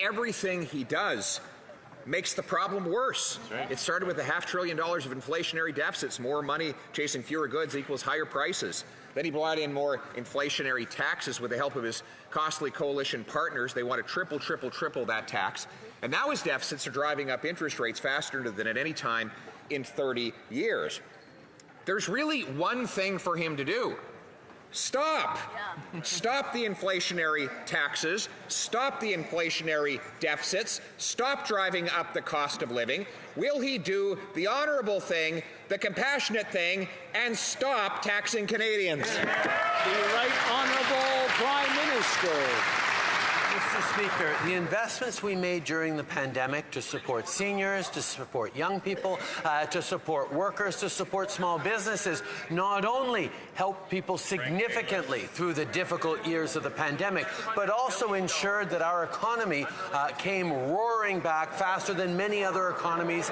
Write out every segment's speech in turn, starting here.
everything he does makes the problem worse. Right. It started with $500 billion of inflationary deficits. More money chasing fewer goods equals higher prices. Then he brought in more inflationary taxes with the help of his costly coalition partners. They want to triple that tax. And now his deficits are driving up interest rates faster than at any time in 30 years. There's really one thing for him to do. Stop. Stop the inflationary taxes. Stop the inflationary deficits. Stop driving up the cost of living. Will he do the honorable thing, the compassionate thing, and stop taxing Canadians? The Right Honourable Prime Minister. Mr. Speaker, the investments we made during the pandemic to support seniors, to support young people, to support workers, to support small businesses, not only helped people significantly through the difficult years of the pandemic, but also ensured that our economy came roaring back faster than many other economies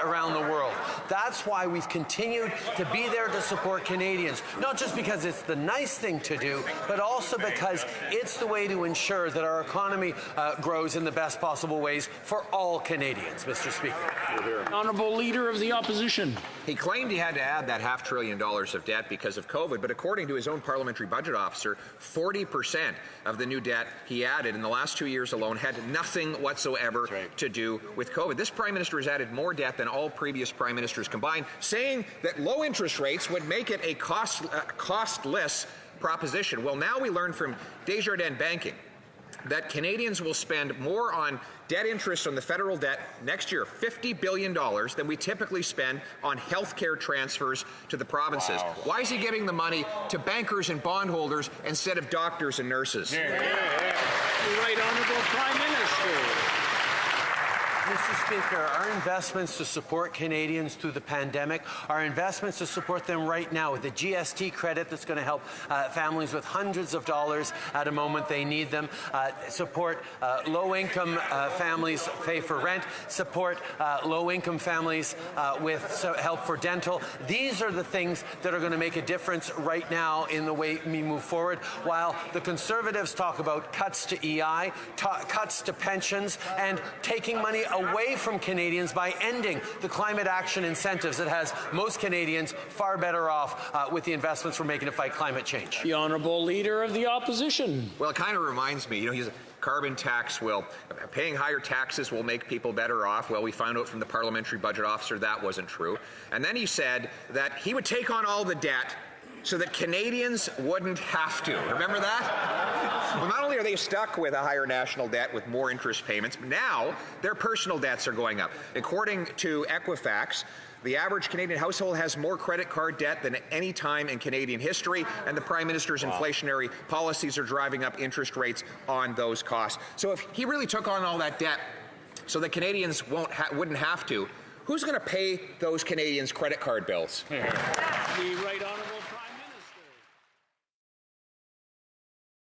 around the world. That's why we've continued to be there to support Canadians, not just because it's the nice thing to do, but also because it's the way to ensure that our economy grows in the best possible ways for all Canadians, Mr. Speaker. Honourable Leader of the Opposition. He claimed he had to add that $500 billion of debt because of COVID, but according to his own parliamentary budget officer, 40% of the new debt he added in the last 2 years alone had nothing whatsoever to do with COVID. This Prime Minister has added more debt than all previous Prime Ministers combined, saying that low interest rates would make it a costless proposition. Well, now we learn from Desjardins Banking that Canadians will spend more on debt interest on the federal debt next year, $50 billion, than we typically spend on health care transfers to the provinces. Wow. Why is he giving the money to bankers and bondholders instead of doctors and nurses? The Right Honourable Prime Minister. Mr. Speaker, our investments to support Canadians through the pandemic, our investments to support them right now with the GST credit that's going to help families with hundreds of dollars at a moment they need them, support low-income families pay for rent, support low-income families with help for dental. These are the things that are going to make a difference right now in the way we move forward, while the Conservatives talk about cuts to EI, cuts to pensions, and taking money away from Canadians by ending the climate action incentives that has most Canadians far better off with the investments we're making to fight climate change. The Honourable Leader of the Opposition. Well, it kind of reminds me, he's a carbon tax paying higher taxes will make people better off. Well, we found out from the parliamentary budget officer that wasn't true. And then he said that he would take on all the debt so that Canadians wouldn't have to. Remember that? Well, not only are they stuck with a higher national debt with more interest payments, but now their personal debts are going up. According to Equifax, the average Canadian household has more credit card debt than any time in Canadian history, and the Prime Minister's inflationary policies are driving up interest rates on those costs. So if he really took on all that debt so that Canadians wouldn't have to, who's going to pay those Canadians' credit card bills? The Right Honourable